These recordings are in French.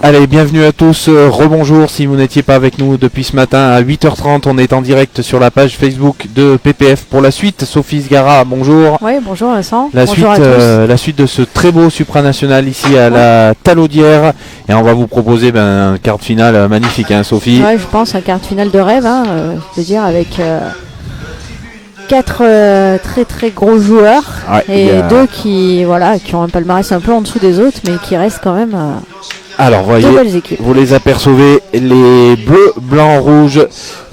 Allez, bienvenue à tous, rebonjour si vous n'étiez pas avec nous depuis ce matin à 8h30, on est en direct sur la page Facebook de PPF pour la suite. Sophie Sgara, bonjour. Oui, bonjour Vincent. La bonjour suite, à tous. la suite de ce très beau supranational ici à la Talaudière et on va vous proposer un quart de finale magnifique, hein, Sophie. Ouais, je pense un quart de finale de rêve, je veux dire avec 4 très très gros joueurs et deux qui ont un palmarès un peu en dessous des autres, mais qui restent quand même. Alors voyez, vous les apercevez, les bleus, blancs, rouges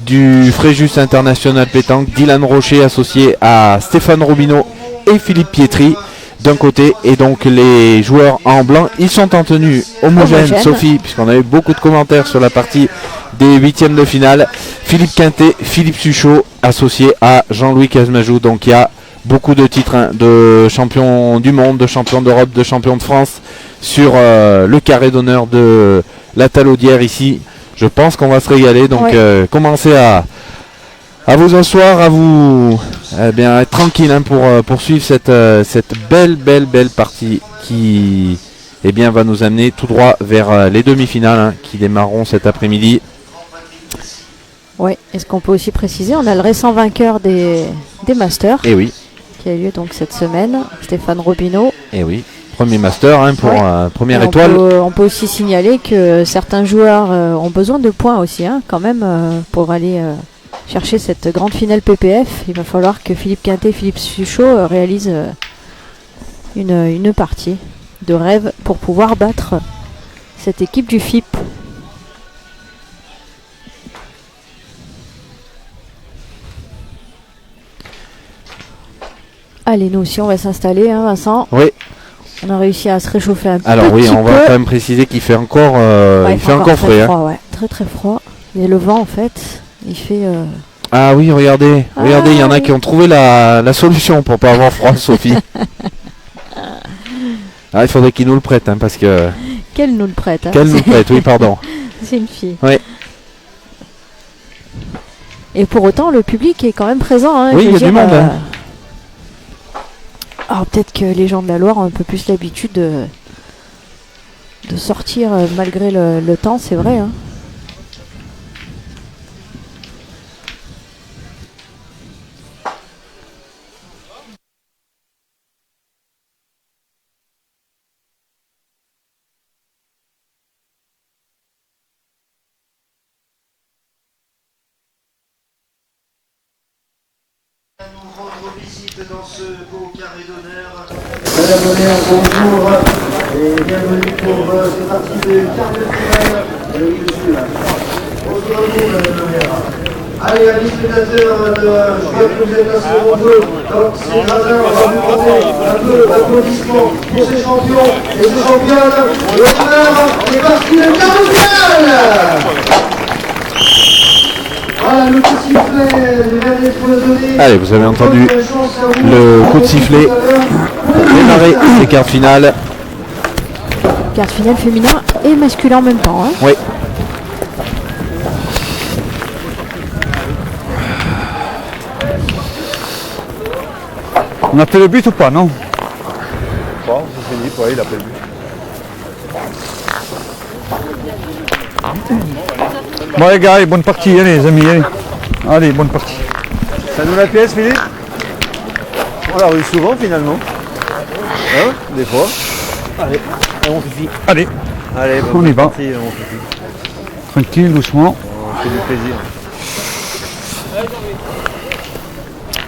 du Fréjus International Pétanque, Dylan Rocher associé à Stéphane Robineau et Philippe Pietri d'un côté, et donc les joueurs en blanc, ils sont en tenue homogène. Sophie, puisqu'on a eu beaucoup de commentaires sur la partie des huitièmes de finale, Philippe Quintet, Philippe Suchot associé à Jean-Louis Casmajou, donc il y a beaucoup de titres de champion du monde, de champion d'Europe, de champion de France sur le carré d'honneur de la Talaudière ici. Je pense qu'on va se régaler, donc commencez à vous asseoir, à vous être tranquille pour poursuivre cette belle partie qui va nous amener tout droit vers les demi-finales qui démarreront cet après-midi. Oui, est-ce qu'on peut aussi préciser, on a le récent vainqueur des Masters. Et oui. Qui a eu lieu donc cette semaine, Stéphane Robineau. Et oui, premier master pour première étoile. On peut aussi signaler que certains joueurs ont besoin de points aussi, quand même, pour aller chercher cette grande finale PPF. Il va falloir que Philippe Quintet et Philippe Suchot réalisent une partie de rêve pour pouvoir battre cette équipe du FIP. Allez, nous aussi on va s'installer, Vincent. Oui. On a réussi à se réchauffer un peu. Alors oui, on va quand même préciser qu'il fait encore, il fait encore frais. Froid, très très froid. Et le vent en fait, il fait... Ah oui, regardez, il y en a qui ont trouvé la solution pour pas avoir froid, Sophie. Il faudrait qu'ils nous le prêtent, parce que... Qu'elle nous le prête. Qu'elle nous le prête, oui, pardon. C'est une fille. Oui. Et pour autant, le public est quand même présent. Oui, il y a du monde. Alors peut-être que les gens de la Loire ont un peu plus l'habitude de sortir malgré le temps, c'est vrai. Dans ce beau carré d'honneur. Madame Bonheur, bonjour et bienvenue pour cette partie de quart de finale. Bonjour à vous, Madame Bonheur. Allez, amis spectateurs, je crois que vous êtes assez nombreux dans ces gradins. On va vous demander un peu d'applaudissements pour ces champions et ces championnes. L'honneur est parti de quart de finale. Voilà le coup de sifflet, le dernier pour le donner. Allez, vous avez entendu le coup de sifflet pour démarrer les quarts de finale. Quart de finale féminin et masculin en même temps. Oui. On a fait le but ou pas, non? Bon, c'est fini, il a fait le but. Bon les gars, bonne partie, allez les amis, allez, bonne partie. Ça nous la pièce, Philippe? On l'a eu souvent finalement. Hein? Des fois. Allez, on fifi. Allez, on y va. Partie, on fifi. Tranquille, doucement. On fait du plaisir.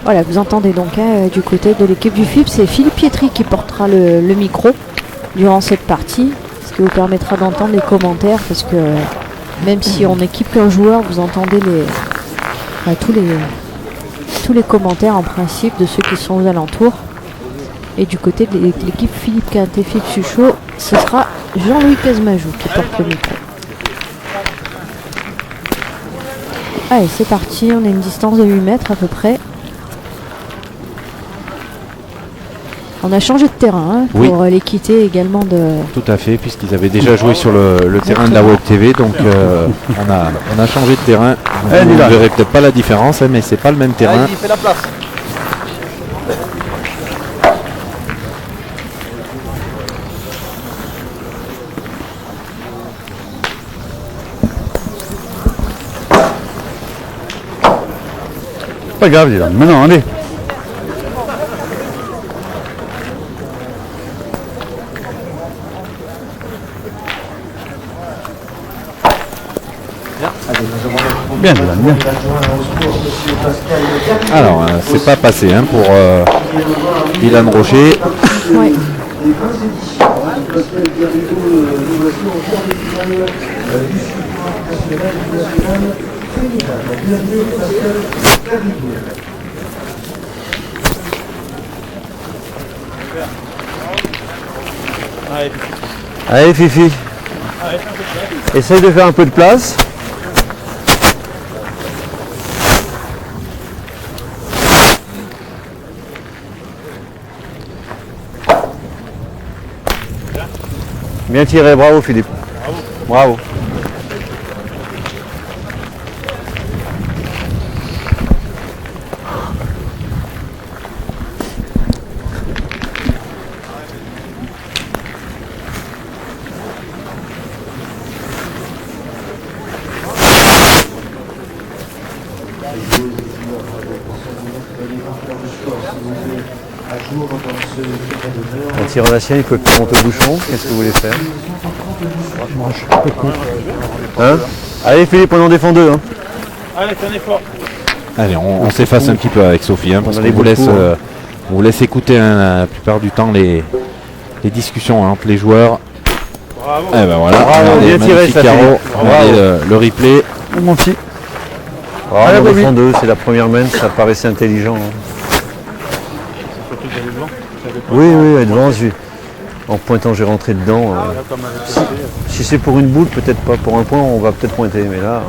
Voilà, vous entendez donc du côté de l'équipe du FIP, c'est Philippe Pietri qui portera le micro durant cette partie, ce qui vous permettra d'entendre les commentaires, parce que même si on équipe qu'un joueur, vous entendez tous les commentaires en principe de ceux qui sont aux alentours. Et du côté de l'équipe Philippe Quintet, Philippe Suchot, ce sera Jean-Louis Casmajou qui porte le micro. Allez, c'est parti, on a une distance de 8 mètres à peu près. On a changé de terrain pour l'équité également de... Tout à fait, puisqu'ils avaient déjà joué sur le terrain de la Web TV, donc on a changé de terrain. Vous ne verrez peut-être pas la différence, mais c'est pas le même terrain. Allez, fais la place. pas grave, dis donc. Mais non, allez. Bien, Dylan, bien. Alors, c'est pas passé hein, pour Dylan Rocher. Ouais. Allez Fifi. Essaye de faire un peu de place. Bien tiré, bravo Philippe. Bravo. Un tir en acier, il faut que monte au bouchon. Qu'est-ce que vous voulez faire? Hein? Allez Philippe, on en défend deux. Hein. Allez, fais un effort. Allez, on s'efface un petit peu avec Sophie, hein, parce On a qu'on les vous laisse, bouts de peau, on vous laisse écouter hein, la plupart du temps les discussions entre les joueurs. Bravo. Eh ben voilà, Bravo, regardez, bien tiré, magnifique ça, carreau. Philippe. Regardez Bravo. le replay. Mon petit. On en défend deux, c'est la première main, ça paraissait intelligent. Hein. Surtout d'aller devant. Oui, oui, devant, en pointant, j'ai rentré dedans. Là, comme avec Si c'est pour une boule, peut-être pas. Pour un point, on va peut-être pointer, mais là.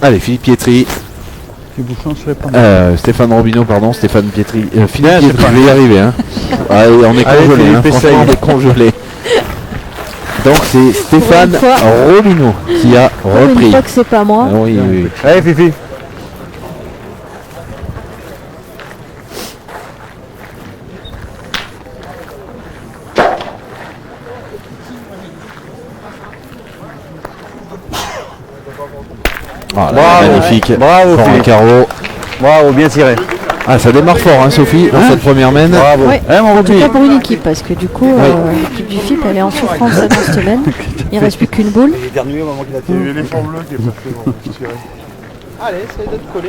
Allez, Philippe Pietri. Petit bouchon serait pas mal. Stéphane Robineau, pardon, Stéphane Pietri. Philippe Ah, Pietri, je vais y arriver. Hein. Allez, on est Allez, congelé, hein, Philippe, franchement, on essaye. est congelé. Donc c'est Stéphane Pour une fois. Robineau qui a Pour une repris. fois que c'est pas moi. Ah oui, oui, oui. Allez Fifi. Voilà, Bravo. magnifique. Bravo, Pour un Philippe. carreau. Bravo, bien tiré. Ah, ça démarre fort, hein, Sophie, dans cette première main. Bravo. Ouais. Eh, mon En tout repli. cas pour une équipe, parce que du coup, l'équipe du FIP elle est en souffrance cette semaine. Il reste plus qu'une boule. Il est dernier au moment qu'il a tiré. Il y a l'éléphant bleu qui est pas très bon. Allez, essaye d'être collé.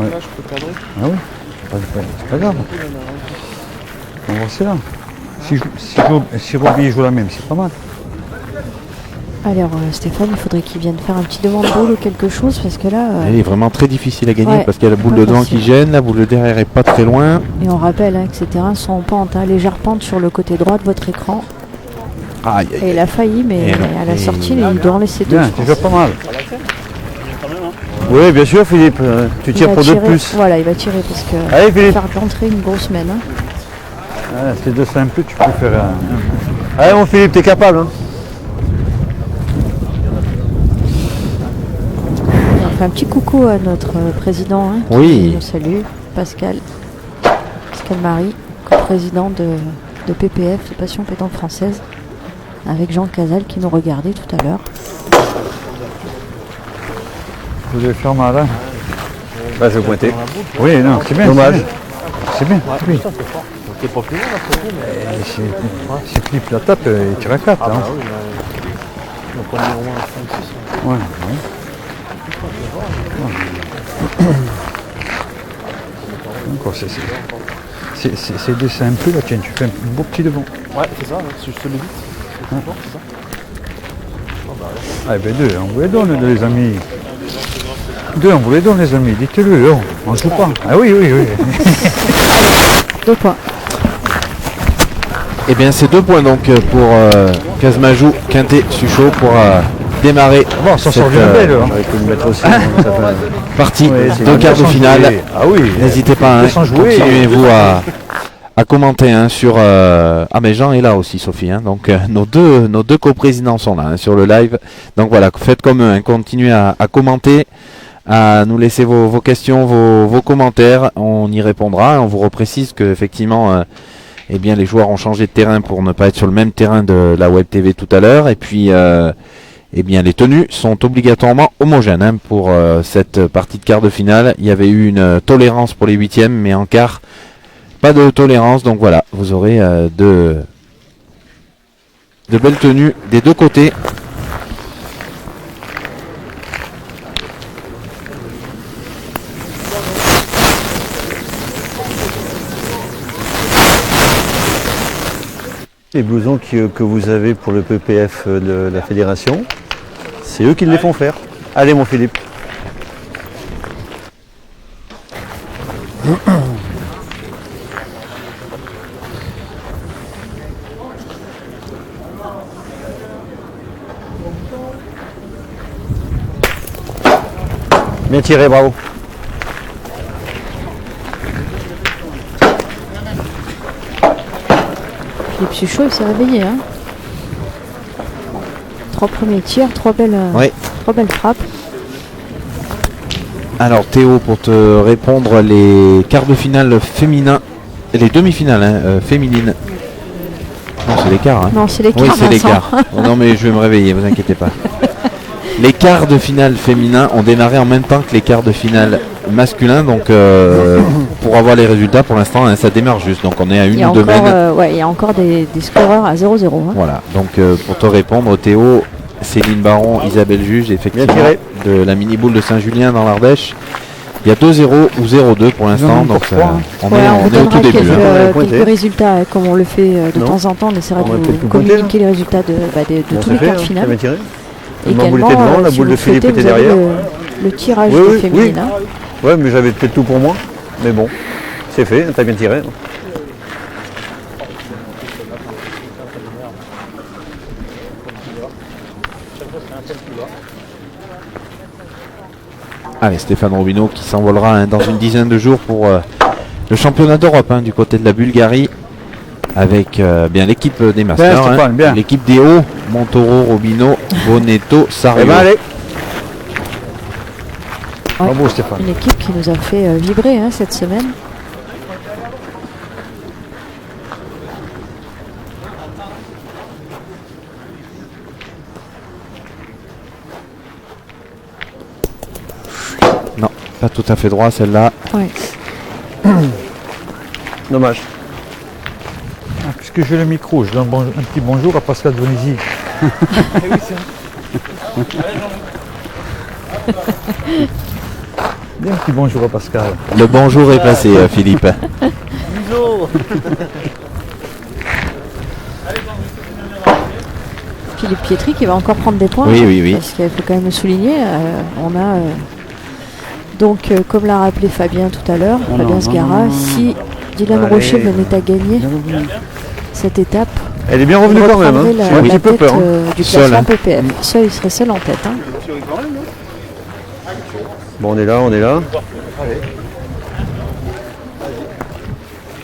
Ouais. Là, je peux cadrer. Ah oui, c'est pas grave. On va voir là. Si Roby joue la même, c'est pas mal. Alors Stéphane, il faudrait qu'il vienne faire un petit demande de boule ou quelque chose, parce que là, Elle est vraiment très difficile à gagner Ouais, parce qu'il y a la boule pas de devant facile. qui gêne, la boule de derrière est pas très loin. et on rappelle hein, que ces terrains sont en pente, hein, légère pente sur le côté droit de votre écran. Aïe, aïe, Et il a failli, mais Et non. à la Et- sortie, il doit en laisser deux. Bien, je tu pense. joues pas mal. Oui, bien sûr Philippe. Tu Il tires va pour deux de tirer- plus. Voilà, il va tirer parce que Allez Philippe. faire rentrer une grosse mène. Hein. Ah, c'est de simple, tu peux faire un. Allez mon Philippe, t'es capable. Hein. On fait un petit coucou à notre président hein, qui Oui. nous salue, Pascal Marie, co-président de PPF, de Passion Pétanque Française, avec Jean Casal qui nous regardait tout à l'heure. Vous devez faire mal, hein. Bah, je vais pointer. Oui, non, c'est bien. Dommage. C'est bien. C'est bien. T'es pas plus loin la photo, mais. Si Philippe la tape, il tire à 4. Ah hein. bah oui, donc on est au moins 5-6. Ouais, ouais. Encore, c'est des simples là, tiens, tu fais un beau petit devant. Ouais, c'est ça, je te le dis. C'est fort, c'est ça. Ah ben deux, on vous les donne les amis. Deux, on vous les donne les amis, dites-le, oh, on ne joue pas. Ah oui, oui, oui. 2 points. Eh bien, c'est 2 points donc pour Casmajou, Quintet, Suchot pour démarrer Bon, ça sort cette d'une belle. Hein. J'aurais pu le mettre aussi. ça fait- partie Ouais, c'est de bien, quart de sans finale. jouer. Ah oui. N'hésitez pas, hein, Sans jouer. continuez-vous à commenter hein, sur... Ah mais Jean est là aussi, Sophie. Hein, donc nos deux coprésidents sont là hein, sur le live. Donc voilà, faites comme eux, hein, continuez à commenter, à nous laisser vos questions, vos commentaires. On y répondra. On vous reprécise que effectivement, eh bien, les joueurs ont changé de terrain pour ne pas être sur le même terrain de la Web TV tout à l'heure. Et puis, eh bien, les tenues sont obligatoirement homogènes hein, pour cette partie de quart de finale. Il y avait eu une tolérance pour les huitièmes, mais en quart, pas de tolérance. Donc voilà, vous aurez de belles tenues des deux côtés. Les blousons que vous avez pour le PPF de la fédération, c'est eux qui les font faire. Allez mon Philippe. Bien tiré, bravo. Philippe Suchot, il s'est réveillé. Hein. 3 premiers tirs, 3 belles frappes. Alors Théo, pour te répondre, les quarts de finale féminins, les demi-finales hein, féminines. Non, c'est les quarts. Hein. Non, c'est les quarts. Oui, c'est les Vincent. quarts. Oh, non, mais je vais me réveiller, vous inquiétez pas. Les quarts de finale féminins ont démarré en même temps que les quarts de finale masculins. Donc, pour avoir les résultats, pour l'instant, hein, ça démarre juste. Donc, on est à Il une y a ou deux encore, mènes. il y a encore des scoreurs à 0-0. Hein. Voilà. Donc, pour te répondre, Théo, Céline Baron, Isabelle Juge, effectivement, tiré. de la mini-boule de Saint-Julien dans l'Ardèche. Il y a 2-0 ou 0-2 pour l'instant. Non, Donc, pour trois, hein. on Ouais, est on au vous tout donnera début. hein. quelques résultats, comme on le fait de Non. temps en temps. On essaiera On de aurait peut-être vous pu pointer, communiquer les résultats de Bon, tous c'est les fait, quarts de hein, finale. t'as bien tiré. Ma boule Également, était devant, la si boule vous de Philippe souhaitez, était vous avez derrière. le tirage Oui, oui, féminine. oui. Hein. Ouais, mais j'avais peut-être tout pour moi. Mais bon, c'est fait, t'as bien tiré. Allez, Stéphane Robineau qui s'envolera hein, dans une dizaine de jours pour le championnat d'Europe hein, du côté de la Bulgarie avec bien l'équipe des Masters, Bien, Stéphane, bien. l'équipe des hauts, Montoro, Robino, Bonetto, Sario. Eh ben allez. Ouais. Bravo Stéphane. Une équipe qui nous a fait vibrer hein, cette semaine. Non, pas tout à fait droit celle-là. Ouais. Dommage. Ah, puisque j'ai le micro, je donne un petit bonjour à Pascal Donizy. Bien un petit bonjour à Pascal. Le bonjour est passé, Philippe. Philippe Pietri qui va encore prendre des points. Oui, hein, oui, oui. Parce qu'il faut quand même le souligner. On a donc, comme l'a rappelé Fabien tout à l'heure, Fabien Sgara, si Dylan Allez. Rocher venait à gagner cette étape, Elle est bien revenue il quand même. Hein. reprendrait J'ai un la petit peu tête peur. Hein. du Seul, classement hein. PPF. Seul, il serait seul en tête. Hein. Bon, on est là, on est là.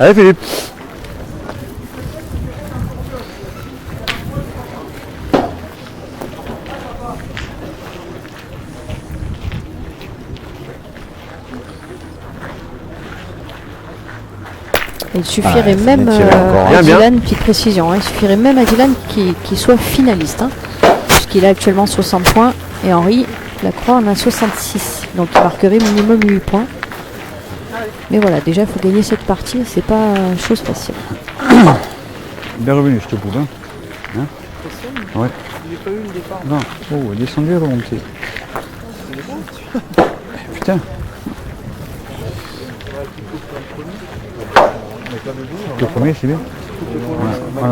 Allez Philippe. Il suffirait Ah, même bien tiré encore, à hein. Bien, Dylan, petite précision, hein, il suffirait même à Dylan qui soit finaliste. Hein, puisqu'il a actuellement 60 points et Henri Lacroix en a 66. Donc il marquerait minimum 8 points. Mais voilà, déjà il faut gagner cette partie, c'est pas chose facile. Bien revenu, je te prouve. Hein. Ouais. Non, oh, descendu et remonté. Putain. Le premier, c'est bien. Ouais, ouais.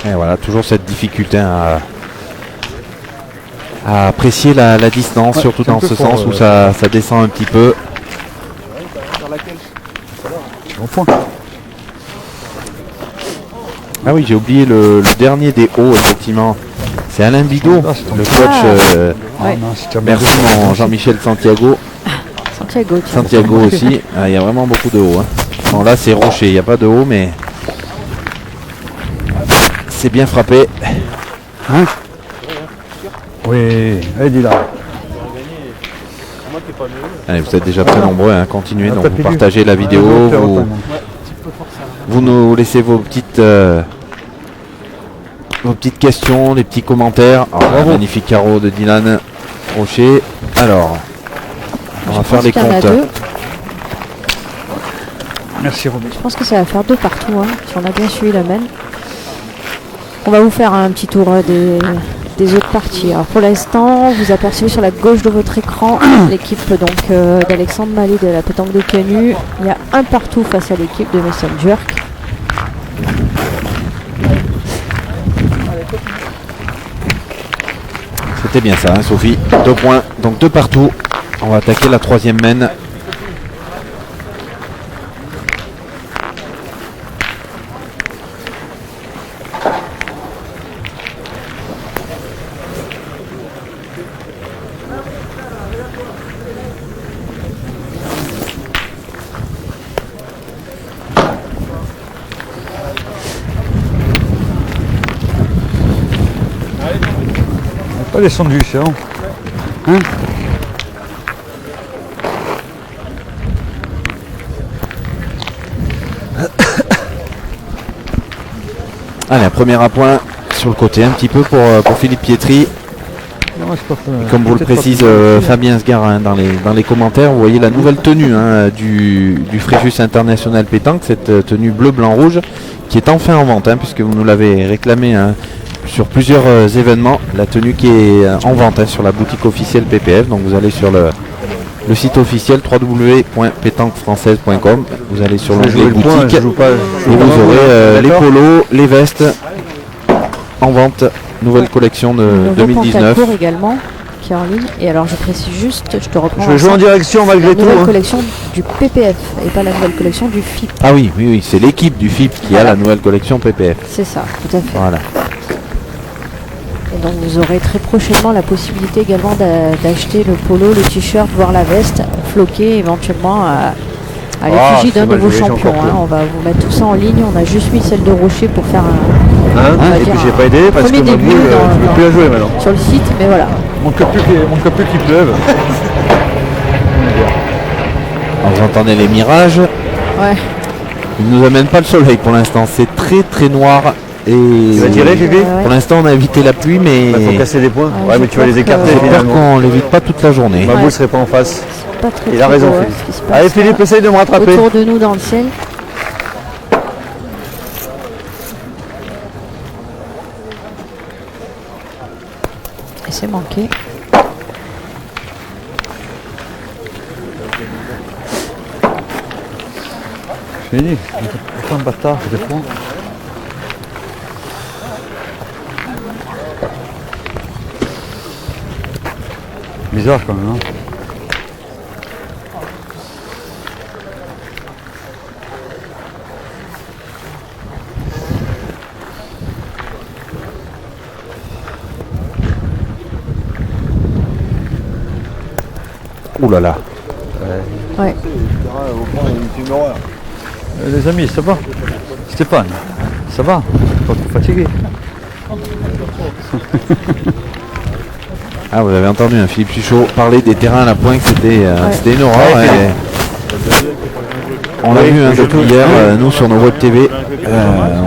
Et voilà, toujours cette difficulté à apprécier la distance, Ouais, surtout c'est un dans peu ce fort, sens où ça descend un petit peu. Au point. Ah oui, j'ai oublié le dernier des hauts, effectivement. C'est Alain Bidot, le coach. Ouais. Non, c'est Merci mon Jean-Michel Santiago. Santiago, tiens. Santiago aussi. Ah, il y a vraiment beaucoup de hauts. Hein. Bon, là, c'est rocher. Il n'y a pas de haut, mais c'est bien frappé. Hein? Oui, allez, dis là. Allez, vous êtes déjà très nombreux à continuer. Ah, Donc, t'as vous plus partagez la vidéo. Vous nous laissez vos petites questions, les petits commentaires. Alors, magnifique carreau de Dylan Rocher. Alors, on va faire les qu'il y en a comptes. deux. Merci Robin. Je pense que ça va faire 2 partout, hein, si on a bien suivi la main. On va vous faire un petit tour des autres parties. Alors pour l'instant, vous apercevez sur la gauche de votre écran l'équipe donc d'Alexandre Mallet de la pétanque de Canu. Il y a un partout face à l'équipe de Messenger. C'était bien ça, hein, Sophie. 2 points, donc 2 partout. On va attaquer la 3e main. Pas descendu, c'est bon. Hein? Allez, un premier à point sur le côté, un petit peu pour Philippe Pietri. Non, c'est pas fait. Comme vous le Peut-être pas précise fait. Fabien Sgarin dans les commentaires, vous voyez la nouvelle tenue hein, du Fréjus International Pétanque, cette tenue bleu, blanc, rouge, qui est enfin en vente, hein, puisque vous nous l'avez réclamé hein, sur plusieurs événements. La tenue qui est en vente hein, sur la boutique officielle PPF, donc vous allez sur le site officiel www.pétanquefrançaise.com, vous allez sur l'onglet boutique et vous aurez les polos, les vestes en vente. Nouvelle collection de 2019. Pantacourt également qui est en ligne. Et alors je précise juste, je te reprends. Je vais jouer en direction malgré la tout. nouvelle Hein. collection du PPF et pas la nouvelle collection du FIP. Ah oui, c'est l'équipe du FIP qui a la nouvelle collection PPF. C'est ça, tout à fait. Voilà. Et donc vous aurez très prochainement la possibilité également d'acheter le polo, le t-shirt, voire la veste, floquée éventuellement à l'effigie d'un de vos champions. Hein. On va vous mettre tout ça en ligne. On a juste mis celle de Rocher pour faire un. Et puis j'ai pas aidé parce que premier ma début boule, je peux plus la jouer maintenant. sur le site, mais voilà. Mon plus qu'il pleuve. Alors, vous entendez les mirages. Ouais. Ils nous amènent pas le soleil pour l'instant. C'est très très noir. Et Tu vas tirer, Fifi pour l'instant, on a évité la pluie, mais Il faut casser des points. Ouais, Ouais, mais tu vas les écarter j'espère finalement. qu'on l'évite pas toute la journée. Ma boule serait pas en face. C'est pas très Il a très raison, beau, Philippe. ce qui se passe Allez, là. Philippe, essaye de me rattraper. Autour de nous dans le ciel. Et c'est manqué. Je t'ai dit, autant de bâtard, des fois. Bizarre quand même, hein. Ouh là là. Ouais. Les amis, ça va? Stéphane, ça va? Pas trop fatigué? Ah, vous avez entendu un Philippe Suchot parler des terrains à la pointe, c'était une horreur. Ouais, et on l'a vu hein, depuis hier, nous sur nos web TV,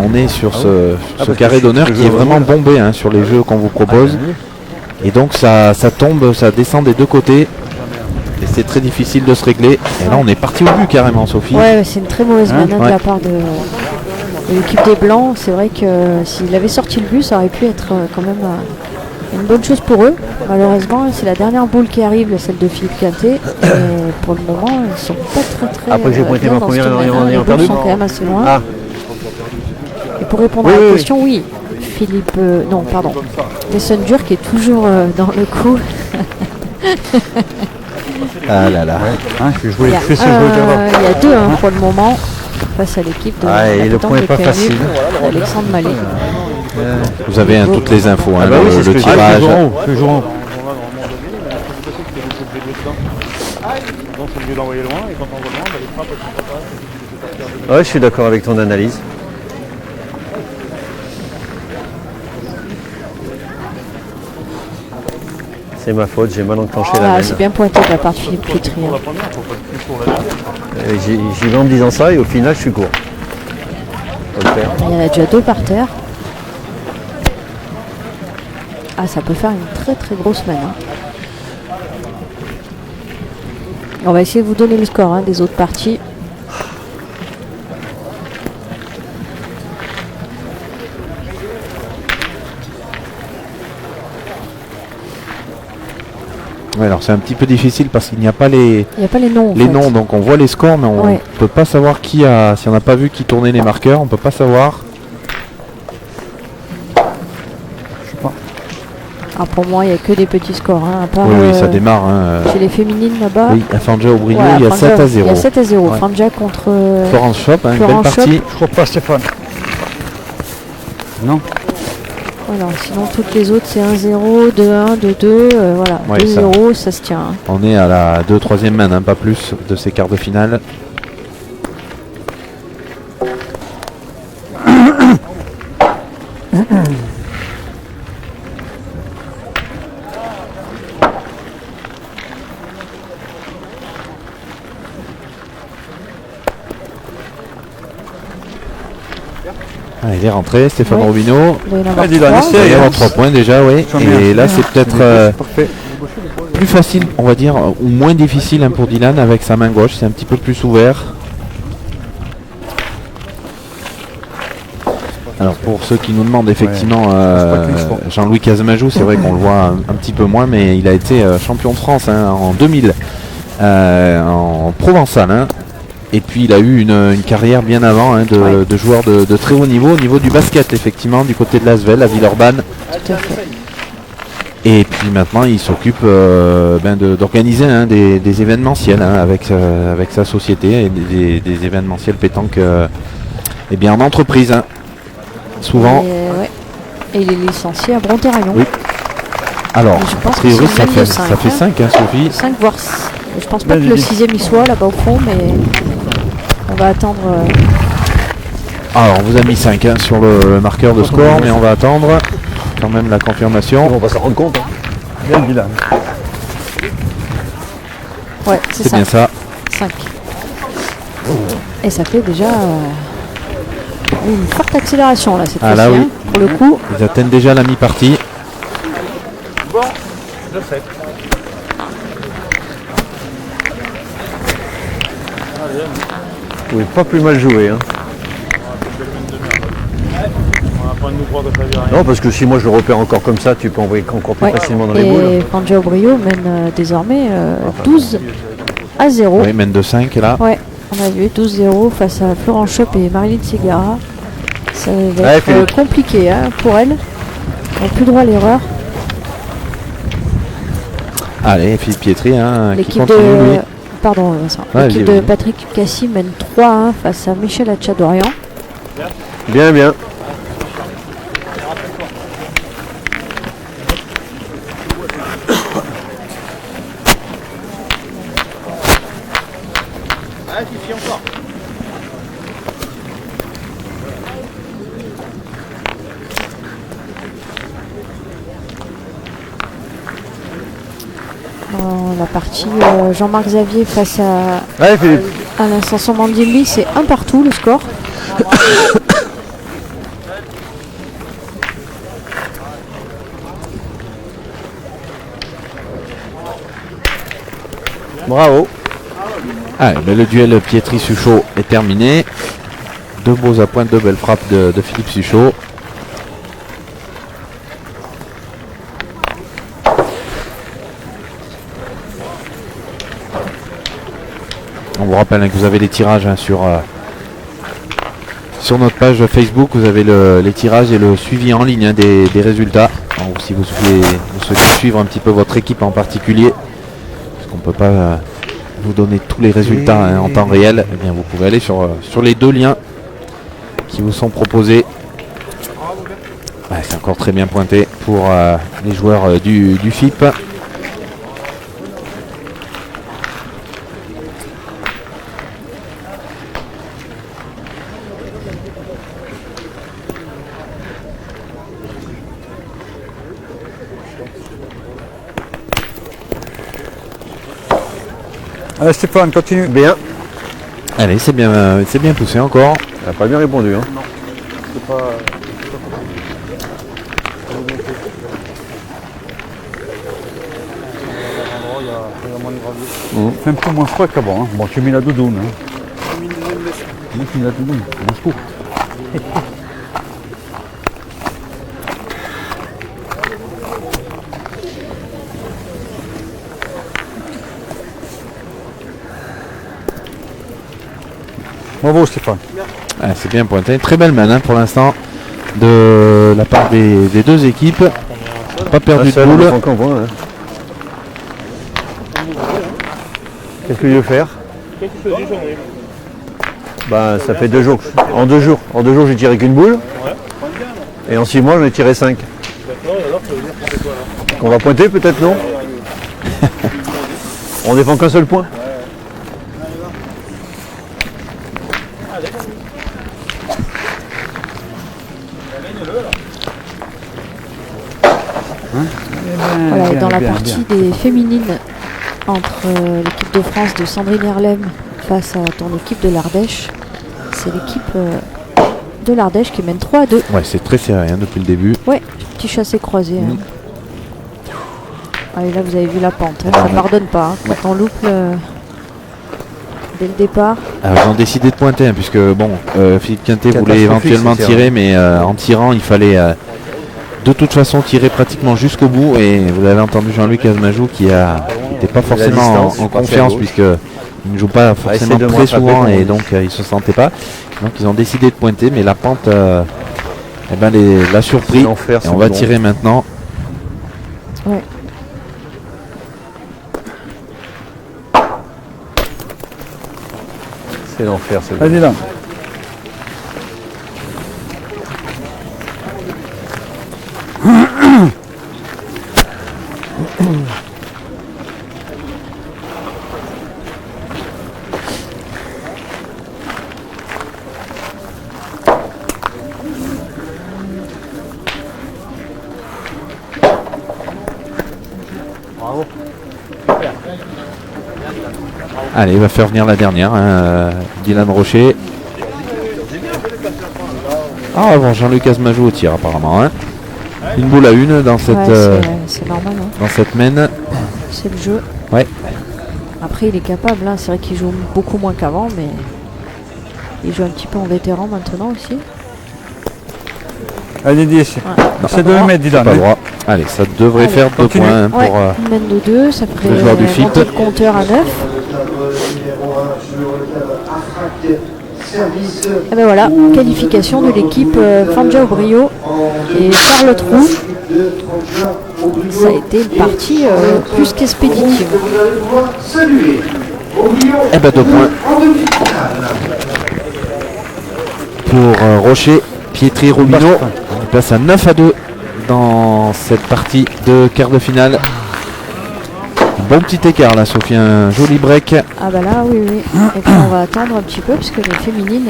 on est sur ce carré d'honneur qui est vraiment bombé hein, sur les jeux qu'on vous propose. Et donc ça tombe, ça descend des deux côtés. Et c'est très difficile de se régler. Et là on est parti au but carrément, Sophie. Ouais, c'est une très mauvaise Hein, manette de la part de l'équipe des Blancs. C'est vrai que s'il avait sorti le but, ça aurait pu être quand même une bonne chose pour eux. Malheureusement, c'est la dernière boule qui arrive, celle de Philippe Quintet. Et pour le moment, ils sont pas très Après que j'ai pointé bien ma dans première ce domaine, en hein. Les ayant boules perdu. sont quand même assez loin. Ah, Et pour répondre Oui, à la oui, question, oui, Philippe, non, pardon, Messenger qui est toujours dans le coup. Ah là là. Hein, je vais jouer Il y a, le feu sur le il y a deux hein, pour le moment. face à l'équipe de Ah, et la le pétanque point de est pas Canu, facile. Alexandre Mallet. Vous avez toutes les infos, hein, Ah bah oui, c'est ce le que je tirage. Toujours en haut. Donc c'est mieux d'envoyer loin et quand on voit loin, les frappes elles sont pas passes. Ouais, je suis d'accord avec ton analyse. C'est ma faute, j'ai mal enclenché la Ah, veine. c'est bien pointé de la part de Philippe Pietri. Pour la première, faut pas être plus pour la deuxième. J'y vais en me disant ça et au final je suis court. Faut le faire. Il y en a déjà 2 par terre. Ah, ça peut faire une très très grosse main. Hein. On va essayer de vous donner le score hein, des autres parties. Ouais, alors c'est un petit peu difficile parce qu'il n'y a pas les Il n'y a pas les noms. en les fait. noms, donc on voit les scores, mais on Ouais. peut pas savoir qui a. Si on n'a pas vu qui tournait les marqueurs, on peut pas savoir. Ah, pour moi, il n'y a que des petits scores. Hein, à part, Oui, oui, ça démarre. Hein. chez les féminines là-bas. Oui, à Fanja au Brio, Voilà, il y a Franja, 7 à Il y 0. a 7 à 0. Ouais. Franja contre. Florence Shop, hein, une belle Florence partie. Shop. Je crois pas Stéphane. Non. Voilà, sinon toutes les autres c'est 1-0, 2-1, 2-2, voilà, Ouais, 2-0, ça se tient. Hein. On est à la 2-3e main, hein, pas plus, de ces quarts de finale. Ah, il est rentré, Stéphane Ouais. Robino. Il doit y en avoir Ah, dis donc, 3. essaie. Il y avoir 3 points déjà, oui. J'en ai Et un. là, c'est peut-être Parfait. plus facile, on va dire, ou moins difficile hein, pour Dylan avec sa main gauche. C'est un petit peu plus ouvert. Alors pour ceux qui nous demandent effectivement, pas que je crois. Jean-Louis Casamajou, c'est vrai qu'on le voit un petit peu moins, mais il a été champion de France hein, en 2000 en Provençal. Hein. Et puis il a eu une carrière bien avant hein, Ouais. de joueur de très haut niveau, au niveau du basket effectivement, du côté de l'Asvel, à Villeurbanne. Tout à fait. Et puis maintenant il s'occupe d'organiser hein, des événementiels hein, avec sa société, et des événementiels pétanque eh bien, en entreprise. Hein. Souvent. Ouais. Et il est licencié à Bronterraillon. Oui. Alors, Et je a pense que priori, c'est ça même fait de cinq, ça fait hein. 5, hein, Sophie. 5 voire 6. Je pense pas que Vas-y, le dis. 6e y soit là-bas au fond, mais on va attendre. Alors, on vous a mis 5 hein, sur le marqueur de score, mais on va attendre quand même la confirmation. On va s'en rendre compte. Hein. Bien le bilan. Ouais, c'est C'est ça. bien ça. 5. Et ça fait déjà une forte accélération là cette Ah, fois-ci. là, oui. Hein, pour le coup, Ils atteignent déjà la mi-partie. Oui, pas plus mal joué. Hein. On va pas nous croire que ça vient rien. Non, parce que si moi je le repère encore comme ça, tu peux envoyer encore plus ouais. facilement dans les Et boules. Franja Brio mène désormais 12 à 0. Oui, mène de 5 là. Ouais, on a vu 12-0 face à Florence Shop et Marilyn Segara. Ça va Ouais, être Philippe. compliqué hein, pour elle. Elle n'a plus droit à l'erreur. Allez, Philippe Pietri hein, qui L'équipe continue de. lui. Pardon, Vincent. Ouais, L'équipe vas-y, de vas-y. Patrick Cassis mène 3-1 face à Michel Hatchadorian. Bien, bien. Dans la partie Jean-Marc Xavier face à Allez, Philippe. Alain Sanson Mandimbi, c'est 1 partout le score. Bravo. Allez, mais le duel Pietri-Suchot est terminé. 2 beaux appoints, 2 belles frappes de Philippe Suchot. On vous rappelle hein, que vous avez les tirages hein, sur notre page Facebook. Vous avez les tirages et le suivi en ligne hein, des résultats. Donc, si vous souhaitez suivre un petit peu votre équipe en particulier, parce qu'on ne peut pas vous donner tous les résultats en temps réel, eh bien, vous pouvez aller sur les 2 liens qui vous sont proposés. C'est encore très bien pointé pour les joueurs du FIP. Allez Stéphane, continue. Bien. Allez, c'est bien poussé encore. Elle n'a pas bien répondu. Hein. C'est pas. C'est un peu moins froid qu'avant. Hein. Bon, tu mets la doudoune. Hein. Moi, tu mets la doudoune. On se coupe. Bravo Stéphane. C'est bien pointé. Très belle main pour l'instant de la part des 2 équipes. Pas perdu de boule. Qu'est-ce que tu veux faire? Qu'est-ce que tu fais, Jean-Yves? Bah, ça fait 2 jours. En 2 jours. En 2 jours, j'ai tiré qu'une boule. Ouais. Et en 6 mois, j'en ai tiré 5. D'accord, et alors ça veut dire qu'on fait quoi là? On va pointer peut-être, non? On défend qu'un seul point. Voilà, et dans la partie des féminines entre l'équipe de France de Sandrine Herlem face à ton équipe de l'Ardèche, c'est l'équipe de l'Ardèche qui mène 3-2. Ouais, c'est très serré depuis le début. Ouais, petit chassé croisé. Hein. Allez, là vous avez vu la pente, hein, ça pardonne pas. Hein, quand on loupe dès le départ. Alors, ils ont décidé de pointer, puisque bon, Philippe Quintet voulait éventuellement tirer, mais en tirant, il fallait de toute façon tirer pratiquement jusqu'au bout. Et vous avez entendu Jean-Luc Azmajou qui n'était pas forcément en confiance, puisqu'il ne joue pas forcément très souvent et donc il ne se sentait pas. Donc ils ont décidé de pointer, mais la pente l'a surpris. Et on va tirer maintenant. Ouais. C'est l'enfer, c'est Vas-y là. Allez, il va faire venir la dernière, Dylan Rocher. Ah bon, Jean-Luc Azmajou au tir apparemment. Hein. Une boule à une dans cette, c'est normal. Hein. Dans cette mène. C'est le jeu. Ouais. Après, il est capable. Hein. C'est vrai qu'il joue beaucoup moins qu'avant, mais il joue un petit peu en vétéran maintenant aussi. Allez, 10. C'est 2 mètres, Dylan. Pas droit. Allez, ça devrait faire 2 points hein, pour une mène de 2, ça ferait le joueur du FIP. monter le compteur à 9. Et ben voilà, qualification de l'équipe Fanja Aubrio et Charles Trou. Ça a été une partie plus qu'expéditive. Et ben 2 points pour Rocher, Pietri, Rubino. On passe à 9-2 dans cette partie de quart de finale. Bon petit écart là, Sophie, un joli break. Ah bah là, oui. Et puis on va attendre un petit peu parce que les féminines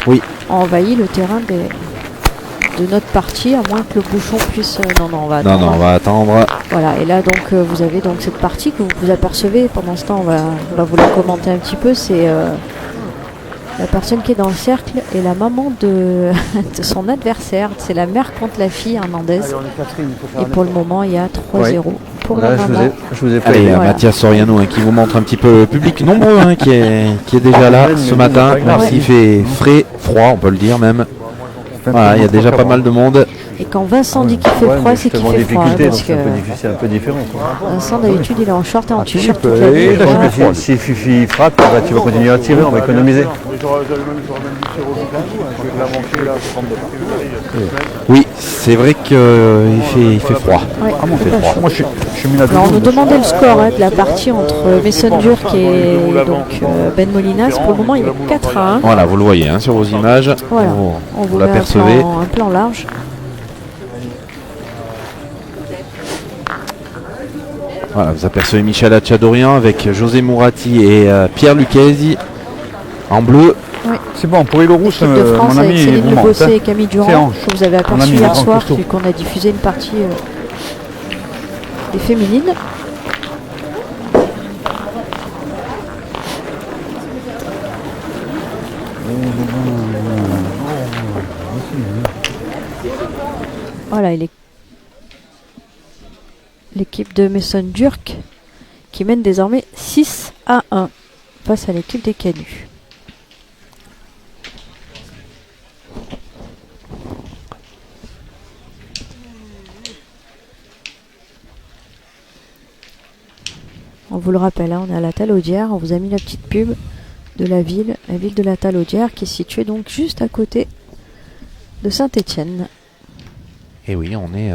ont envahi le terrain de notre partie, à moins que le bouchon puisse... Non, on va attendre. Non, on va attendre. Voilà, et là donc vous avez donc cette partie que vous apercevez. Pendant ce temps, on va vous la commenter un petit peu. C'est la personne qui est dans le cercle et la maman de son adversaire. C'est la mère contre la fille irlandaise. Et pour le moment, il y a 3-0 pour la maman. Je vous ai fait. Allez, Mathias Soriano qui vous montre un petit peu le public nombreux qui est déjà là ce matin. Même s'il fait frais, froid, on peut le dire même. Voilà, il y a déjà pas mal de monde. Et quand Vincent dit qu'il fait Ouais, froid, mais c'est qu'il tellement fait froid. difficulté, Parce donc c'est un peu que difficile, un peu différent. Quoi. Vincent, d'habitude, il est en short et en t-shirt toute la Et nuit. là, Voilà. je me suis dit, si Fifi frappe, bah, tu vas continuer à tirer, on va économiser. J'aurais même du sirop au bout d'un coup. Je vais la manquer là, je vais prendre de partout. Oui, c'est vrai qu'il fait froid. Ouais, Ah bon, tout c'est à froid. fait. Moi, je suis mis là Alors on nous demandait le score de la partie entre Messenger et donc Ben Molinas. Pour le moment, il est 4-1. Voilà, vous le voyez hein, sur vos images. Voilà, Vous on vous met l'apercevez. un plan large. Voilà, vous apercevez Michel Hatchadorian avec José Mourati et Pierre Lucchesi en bleu. C'est bon, pour Hilo Rousse, L'équipe de France mon avec ami, il Céline vous manque. Lebossé et Camille C'est Durand, Ange. que vous avez Mon aperçu ami, hier grand soir, costaud. vu qu'on a diffusé une partie des féminines. Voilà, l'équipe de Messenger qui mène désormais 6-1 face à l'équipe des Canuts. On vous le rappelle, hein, on est à la Talaudière, on vous a mis la petite pub de la ville de la Talaudière qui est située donc juste à côté de Saint-Étienne. Et oui, on est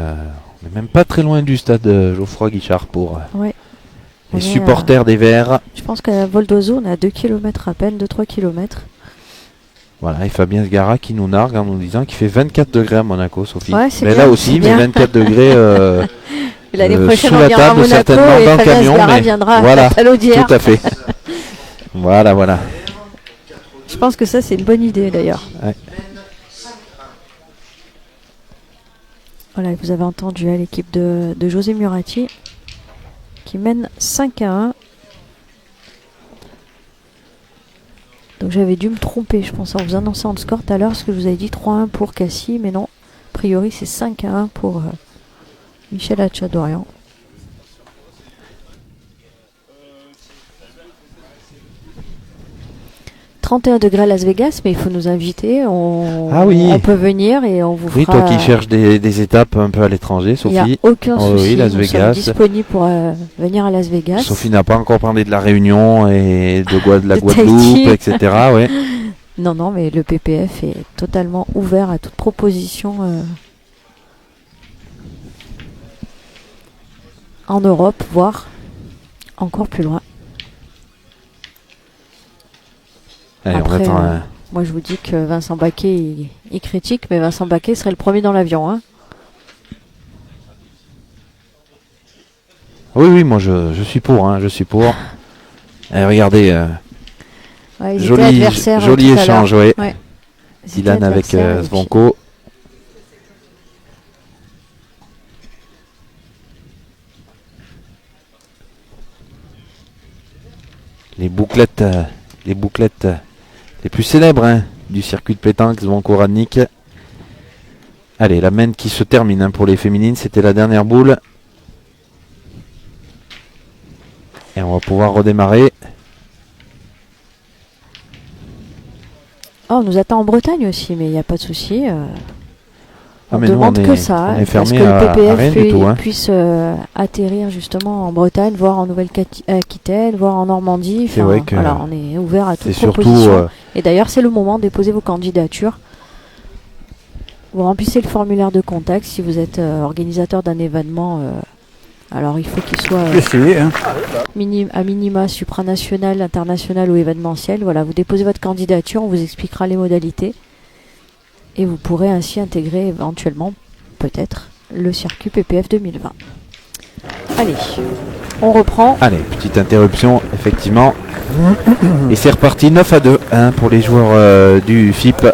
même pas très loin du stade Geoffroy Guichard pour Ouais. On les est supporters des Verts. Je pense qu'à vol d'oiseau, on est à 2 km à peine, 2-3 km. Voilà, et Fabien Sgara qui nous nargue en nous disant qu'il fait 24 degrés à Monaco, Sophie. Ouais, c'est mais bien, là aussi, c'est mais bien. 24 degrés L'année prochaine, sous on la viendra à table, Monaco certainement et dans le Fabien camion. Sgara Mais viendra voilà, à la Talaudière. tout à fait. Voilà. Je pense que ça, c'est une bonne idée d'ailleurs. Ouais. Voilà, vous avez entendu l'équipe de José Murati qui mène 5-1. Donc j'avais dû me tromper, je pense, en vous annonçant le score tout à l'heure, parce que je vous avais dit 3-1 pour Cassis, mais non, a priori c'est 5-1 pour Michel Hatchadorian. 31 degrés à Las Vegas, mais il faut nous inviter. Ah oui. On peut venir et on vous fera. Oui, toi qui cherches des étapes un peu à l'étranger, Il n'y a Sophie. aucun Oh souci. oui, Las nous Vegas. sommes disponibles pour venir à Las Vegas. Sophie n'a pas encore parlé de la Réunion et de la De Guadeloupe, Tahiti. etc. Ouais. Non, mais le PPF est totalement ouvert à toute proposition en Europe, voire encore plus loin. Allez, Après, on attend. Moi, je vous dis que Vincent Baquet, il critique, mais Vincent Baquet serait le premier dans l'avion. Hein. Oui, moi je suis pour. Je suis pour. Regardez, Ouais, ils étaient joli adversaires, tout à échange, l'heure. ouais. Ouais. Ils étaient Dylan avec adversaires, et puis- Zvonko. Les bouclettes les plus célèbres du circuit de pétanque, Zvonko Radnik. Allez, la main qui se termine pour les féminines, c'était la dernière boule. Et on va pouvoir redémarrer. Oh, on nous attend en Bretagne aussi, mais il n'y a pas de souci. On mais nous, demande on est- que ça, on est parce fermé que à le PPF rien du tout, puisse atterrir justement en Bretagne, voire en Nouvelle-Aquitaine, voire en Normandie. C'est Enfin, vrai que voilà, on est ouvert à toute C'est surtout proposition. Et d'ailleurs, c'est le moment de déposer vos candidatures. Vous remplissez le formulaire de contact si vous êtes organisateur d'un événement. Alors, il faut qu'il soit Essayez, hein. à minima supranational, international ou événementiel. Voilà, vous déposez votre candidature, on vous expliquera les modalités. Et vous pourrez ainsi intégrer éventuellement, peut-être, le circuit PPF 2020. Allez, on reprend. Allez, petite interruption, effectivement. Et c'est reparti 9-2 pour les joueurs du FIP.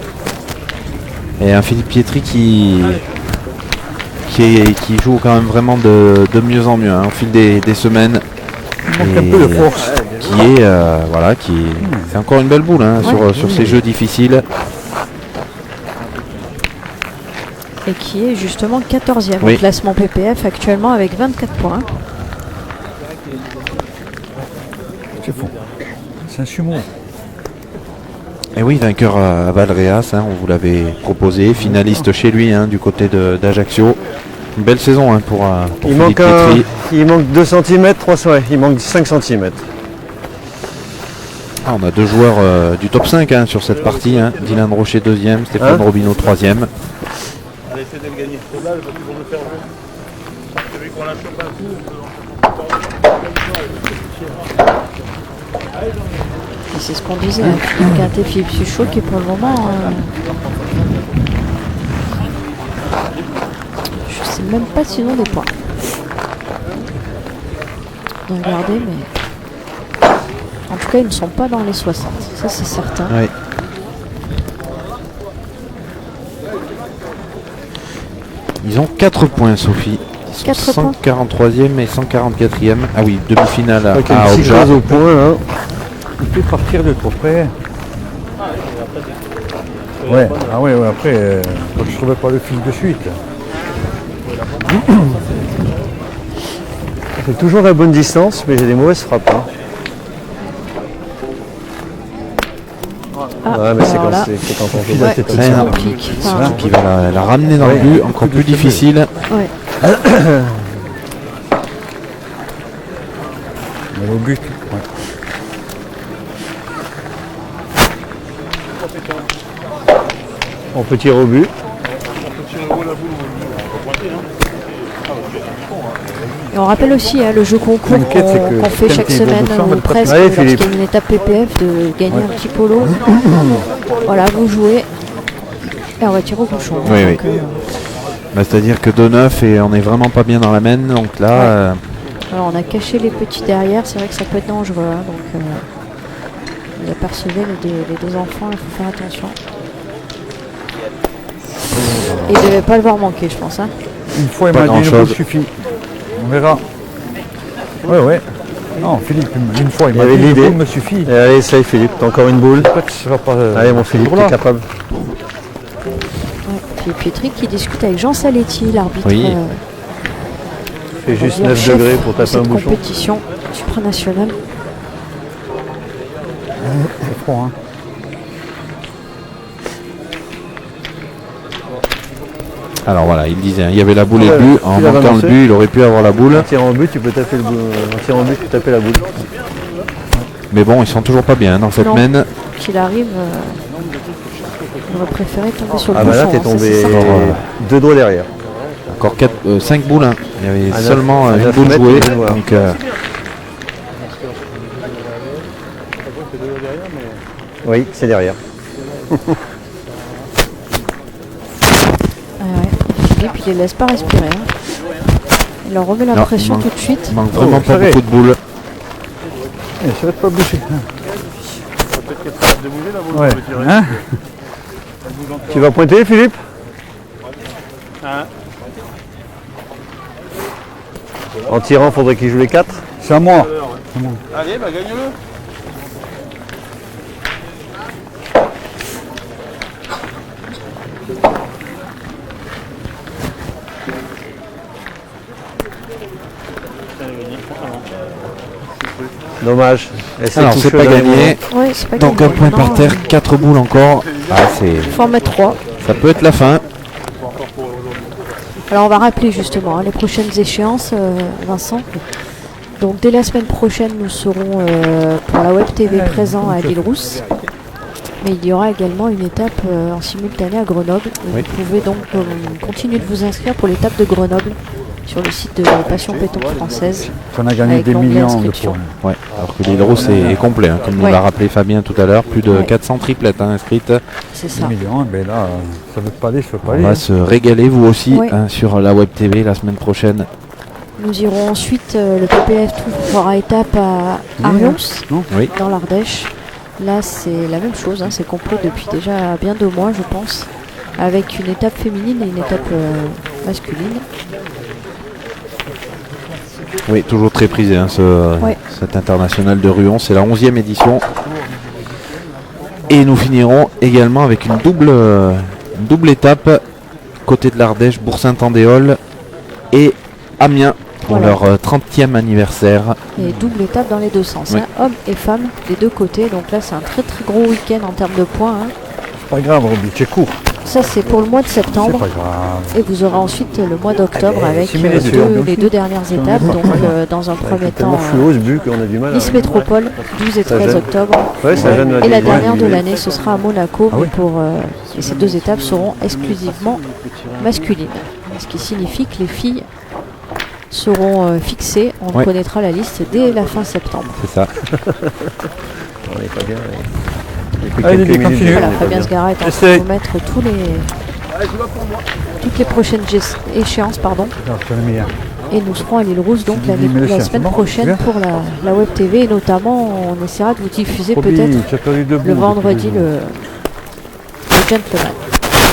Et un Philippe Pietri qui joue quand même vraiment de mieux en mieux au fil des semaines. Il manque un peu de force. C'est encore une belle boule sur ces jeux difficiles. Et qui est justement 14e Oui. au classement PPF actuellement avec 24 points. C'est fou. C'est un sumo. Et oui, vainqueur à Valréas, hein, on vous l'avait proposé, finaliste chez lui hein, du côté d'Ajaccio. Une belle saison hein, pour Philippe Pietri. Il manque 2 cm, 300, ouais, il manque 5 cm. Ah, on a 2 joueurs du top 5 hein, sur cette partie. Hein. Dylan Rocher 2e, Stéphane Robineau 3e. Allez, essayer de le gagner. Là, ils vont me faire jouer. Celui qu'on lâche pas un coup, Et c'est ce qu'on disait, hein. Philippe Quintet, Philippe Suchot qui pour le moment... je sais même pas s'ils ont des points. De regarder, mais... En tout cas, ils ne sont pas dans les 60. Ça, c'est certain. Oui. Ils ont 4 points, Sophie. Ils sont 143e et 144e. Ah oui, demi-finale à Obja. Au point, hein. Il peut partir de trop près. Ouais, ah ouais, après, quand je trouvais pas le fil de suite. C'est toujours la bonne distance, mais j'ai des mauvaises frappes. Hein. Ah, ouais, mais c'est alors quand, là, c'est quand on fait ouais, la tête. c'est compliqué. Enfin, Qui va la ramener dans le but, encore plus difficile. ouais. Mais au but, ouais. On peut tirer au but. Et on rappelle aussi hein, le jeu concours L'inquiète, c'est que qu'on fait chaque Quintet semaine Bourgoin, ou le presque Allez, lorsqu'il y Philippe. a une étape PPF de gagner un petit polo. Voilà, vous jouez. Et on va tirer au bouchon. Oui, donc, oui. Bah, c'est-à-dire que 2-9 et on n'est vraiment pas bien dans la main. Donc là, alors on a caché les petits derrière, c'est vrai que ça peut être dangereux. Hein, donc vous apercevez les deux enfants, il faut faire attention. Et il ne devait pas le voir manquer, je pense. Hein. Une fois, il Pas m'a dit une grand-chose. boule suffit. On verra. Ouais, ouais. Non, Philippe, une fois, il Il m'a avait dit une l'idée. boule me suffit. Et allez, essaye Philippe, t'as encore une boule. Peut-être que ce sera pas. Allez mon Philippe, jour-là. t'es capable. Ouais. Philippe Pietri qui discute avec Jean Saletti, l'arbitre. Oui. Fais on va juste dire 9 chef degrés pour de taper un cette bouchon. compétition supranationale. C'est froid, hein. alors voilà, il disait, hein, il y avait la boule et Ouais, le but. En tu l'as manquant le avancé. but, il aurait pu avoir la boule. En tirant au but, tu peux taper le bout. En tirant au but, tu peux taper la boule. Mais bon, ils sont toujours pas bien hein, dans cette Non. main. Qu'il arrive, on aurait préféré tomber sur le Ah bah là, bouchon. t'es hein, ça, tombé c'est certain. 2 doigts derrière. Encore 5 boules. Hein. Il y avait À neuf- seulement à une 9 boule mètres, jouée. une boule, Donc Oui, c'est derrière. Ah ouais. Philippe, il les laisse pas respirer. Hein. Il leur remet la Non, pression il manque- tout de suite. il manque vraiment pas carré. beaucoup de boules. Eh, ça va pas bouger. peut-être qu'elle sera de bouger la boule. Ouais. pour le tirer. Hein Elle bouge encore. Tu vas pointer Philippe? Hein. En tirant, faudrait qu'il joue les 4. C'est à moi. Allez, bah gagne-le. Dommage. Et Alors tout c'est chaud pas dans les gagné. Ouais, c'est pas Donc gagné. un point Non, par terre, 4 boules encore. Ah, Il faut en mettre 3. ça peut être la fin. Alors on va rappeler justement hein, les prochaines échéances, Vincent. Donc dès la semaine prochaine, nous serons pour la Web TV présents à l'Île-Rousse. Mais il y aura également une étape en simultané à Grenoble. Et Oui. vous pouvez donc continuer de vous inscrire pour l'étape de Grenoble sur le site de Passion Pétanque Française. On a gagné Avec des l'onglet millions de inscription. points. Ouais, alors que l'Hydros est complet, hein, comme nous Ouais. l'a rappelé Fabien tout à l'heure. Plus de Ouais. 400 triplettes hein, inscrites. C'est 10 ça. millions, ben là, ça veut pas aller, ça veut pas On aller. va se régaler vous aussi Ouais. hein, sur la Web TV la semaine prochaine. Nous irons ensuite, le PPF fera étape à Arions, Oui. dans l'Ardèche. Là, c'est la même chose, hein, c'est complet depuis déjà bien 2 mois, je pense, avec une étape féminine et une étape masculine. Oui, toujours très prisé hein, Ouais. cet international de Ruon. C'est la 11e édition. Et nous finirons également avec une double étape côté de l'Ardèche, Bourg-Saint-Andéol et Amiens pour Voilà. leur 30e anniversaire. Et double étape dans les deux sens, Oui. hein, hommes et femmes des deux côtés. Donc là, c'est un très très gros week-end en termes de points, hein. Pas grave, Roby, c'est court. Ça, c'est pour le mois de C'est septembre. pas grave. Et vous aurez ensuite le mois d'octobre avec c'est mes les deux dernières étapes. Donc, dans un premier temps, Tellement fluo ce but qu'on a du mal Nice Métropole, 12 et Ça 13 gêne. octobre. Ouais, ça gêne Et la vie. dernière de l'année, ce sera à Monaco. Ah mais oui. et ces deux étapes seront exclusivement masculines. Ce qui signifie que les filles seront fixées. On Ouais. connaîtra la liste dès la fin septembre. C'est ça. On est pas bien. Allez, Lily, continue. Voilà, Fabien Sgara est en train de Essaye. vous mettre toutes les prochaines échéances. Pardon. Alors, c'est le meilleur. Et nous serons à l'île Rousse donc Mais le la chien, semaine c'est bon, prochaine bien. pour la Web TV. Et notamment, on essaiera de vous diffuser Roby, peut-être tu as perdu debout le depuis vendredi 2 jours. le Gentleman.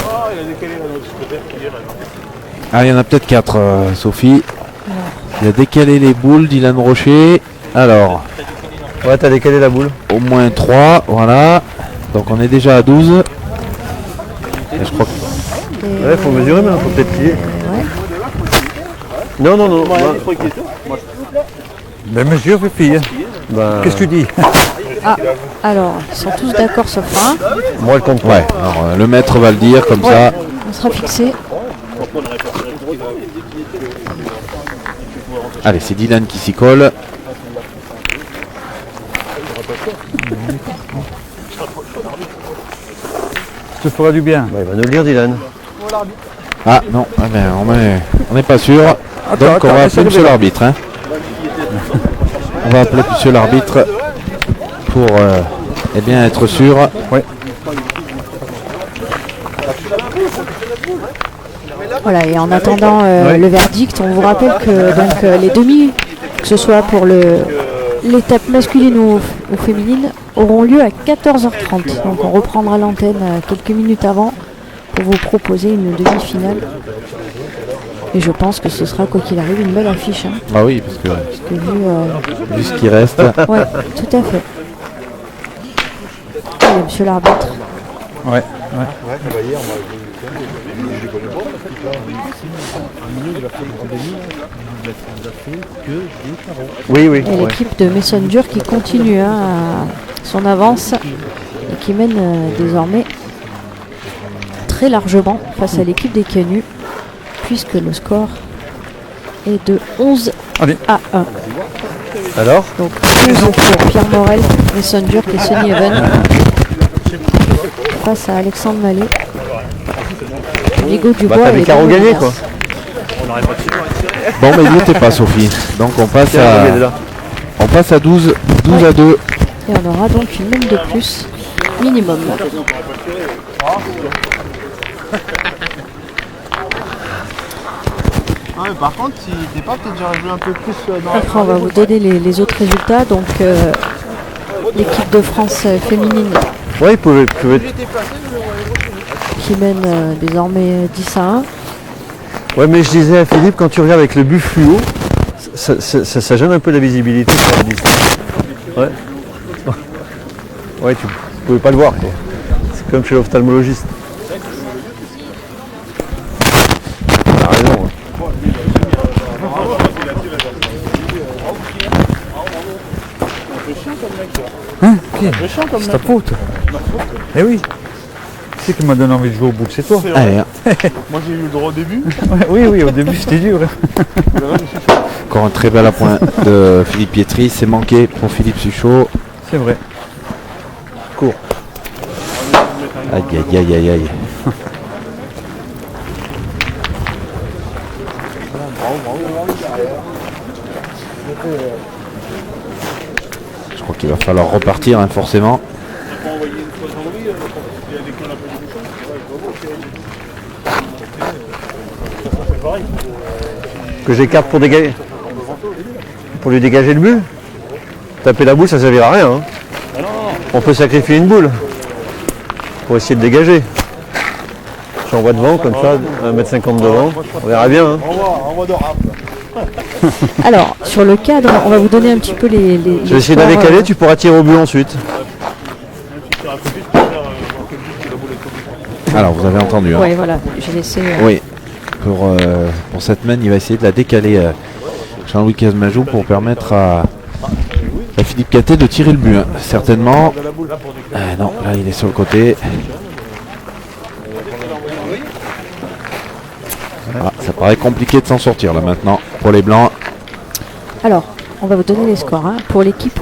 Ah, il a décalé la note secrétaire hier. Ah, il y en a peut-être 4, Sophie. Il a décalé les boules, Dylan Rocher. Alors, Ouais, t'as décalé la boule. au moins 3, voilà. Donc on est déjà à 12. Et je crois que Et, Ouais, faut mesurer, mais faut peut-être plier. ouais. Non, non, non. Moi, il faut qu'il y ait tout. Moi, La mesure, fille. Bah, Qu'est-ce que tu dis? Ah, alors, ils sont tous d'accord sauf un. moi, le compte pas. ouais, alors, le maître va le dire comme ça. On sera fixé. Allez, c'est Dylan qui s'y colle. Ça te fera du bien. Bah, il va nous le dire, Dylan. Ah non, ah ben, on n'est pas sûr. Donc attends, on va essaie appeler de monsieur voir. l'arbitre. Hein. On va appeler monsieur l'arbitre pour eh bien être sûr. Voilà, et en attendant le verdict, on vous rappelle que donc, les demi, que ce soit pour l'étape masculine ou féminine, auront lieu à 14h30. Donc on reprendra l'antenne quelques minutes avant pour vous proposer une demi-finale. Et je pense que ce sera, quoi qu'il arrive, une belle affiche. Hein, Ah oui, parce que parce que vu, vu ce qui reste. ouais, tout à fait. Allez, monsieur l'arbitre. Ouais. Oui, oui. Et l'équipe de Messenger qui continue à son avance et qui mène désormais très largement face à l'équipe des Canuts, puisque le score est de 11 Allez. à 1. Alors Donc 11 pour Pierre Morel, Messenger et Sonny Even face à Alexandre Mallet. Vigo Dubois Bah, t'as et des carreaux Bruno gagnés, Linares. quoi. Bon, mais il n'y était pas, Sophie. Donc on passe Tiens, à, il est là. on passe à 12 à 2. Et on aura donc une ligne de plus minimum. Ah, mais par contre, si t'es pas peut-être déjà joué un peu plus dans Après, on va vous donner les autres résultats. Donc, l'équipe de France féminine Ouais, il pouvait qui mène désormais 10 à 1. Ouais, mais je disais à Philippe, quand tu regardes avec le but fluo, ça gêne un peu la visibilité sur la distance. Ouais. Ouais, tu pouvais pas le voir, quoi. C'est comme chez l'ophtalmologiste. T'as raison. Ouais. C'est ta faute. Eh oui. C'est qui m'a donné envie de jouer au bout, c'est toi. Allez, hein. Moi, j'ai eu le droit au début. Ouais, oui, au début c'était dur. Encore un très bel appoint de Philippe Pietri. C'est manqué pour Philippe Suchot. C'est vrai. Aïe, aïe, aïe, aïe, aïe. Je crois qu'il va falloir repartir, hein, forcément. Que j'écarte pour dégager. Pour lui dégager le but. Taper la boule, ça servira à rien. Hein. On peut sacrifier une boule pour essayer de dégager. J'envoie devant, comme ça, 1m50 devant. On verra bien. Hein. Envoie de rap. Alors, sur le cadre, on va vous donner un petit peu les Je vais essayer d'aller scores, caler, tu pourras tirer au but ensuite. Alors, vous avez entendu. Hein. Ouais, voilà, j'ai laissé. Oui. Pour cette main, il va essayer de la décaler. Jean-Louis Casmajou pour permettre à Philippe Quintet de tirer le but, hein, certainement. Non, là il est sur le côté. Ah, ça paraît compliqué de s'en sortir là maintenant pour les Blancs. Alors, on va vous donner les scores. Hein. Pour l'équipe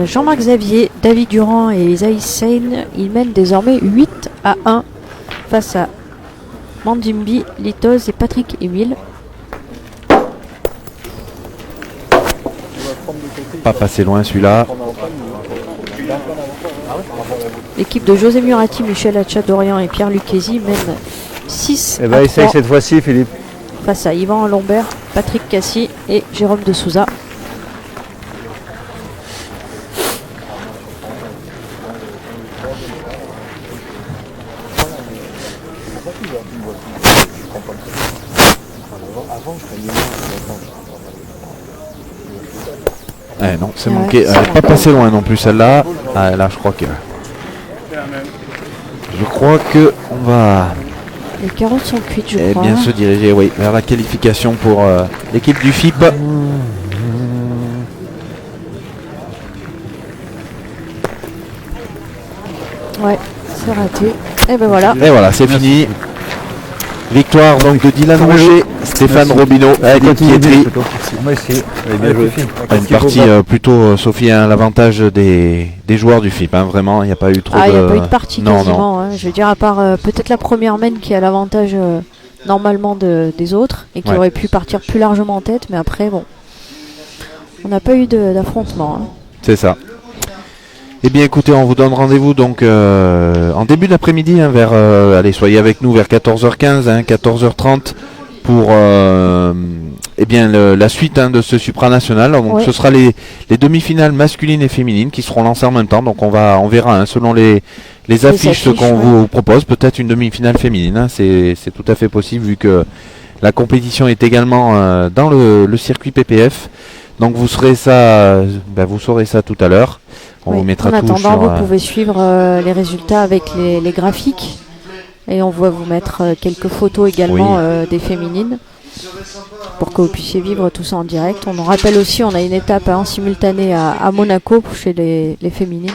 Jean-Marc Xavier, David Durand et Isaïe Seine, ils mènent désormais 8-1 face à Mandimbi, Litoz et Patrick Émile. Pas passé loin celui-là. L'équipe de José Murati, Michel Hatchat-Dorian et Pierre Lucchesi mène 6 Eh à ben, 3 essaye cette fois-ci, Philippe. face à Yvan Lombert, Patrick Cassi et Jérôme de Souza. Non, c'est manqué. Elle n'est pas passé loin non plus celle-là. Ah, là, je crois que on va Les carottes sont cuites, je crois. bien se diriger, vers la qualification pour l'équipe du FIP. Ouais, c'est raté. Et ben voilà. Et voilà, c'est fini. Victoire donc de Dylan Rocher, Stéphane Robineau, Philippe Pietri. On va essayer. Bien joué. Une partie plutôt, Sophie, a l'avantage des joueurs du FIP. Hein, vraiment, il n'y a pas eu trop Il de... n'y a pas eu de partie Non, quasiment. Hein. Je veux dire, à part peut-être la première main qui a l'avantage normalement des autres et qui Ouais. aurait pu partir plus largement en tête. Mais après, bon, on n'a pas eu d'affrontement. Hein. C'est ça. Eh bien écoutez, on vous donne rendez-vous donc en début d'après-midi, hein, vers allez, soyez avec nous vers 14h15, hein, 14h30 pour la suite, hein, de ce supranational. Donc Ouais. ce sera les demi-finales masculines et féminines qui seront lancées en même temps. Donc on verra, hein, selon les affiches, ce qu'on ouais. vous propose, peut-être une demi-finale féminine, hein, c'est tout à fait possible vu que la compétition est également dans le circuit PPF. Donc vous saurez ça tout à l'heure. On vous mettra en tout attendant, sur, vous pouvez suivre les résultats avec les graphiques. Et on va vous mettre quelques photos également des féminines pour que vous puissiez vivre tout ça en direct. On nous rappelle aussi, on a une étape en simultané à Monaco chez les féminines.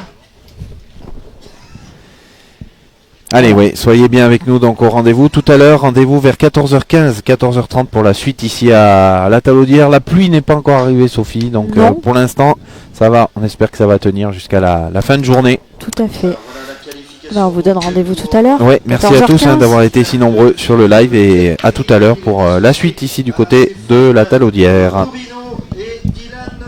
Allez, soyez bien avec nous donc au rendez-vous. Tout à l'heure, rendez-vous vers 14h15, 14h30 pour la suite ici à la Talaudière. La pluie n'est pas encore arrivée, Sophie, donc pour l'instant, ça va. On espère que ça va tenir jusqu'à la fin de journée. Tout à fait. Ben, on vous donne rendez-vous tout à l'heure. Ouais, merci à tous 14h15. d'avoir été si nombreux sur le live et à tout à l'heure pour la suite ici du côté de la Talaudière. Robineau et Dylan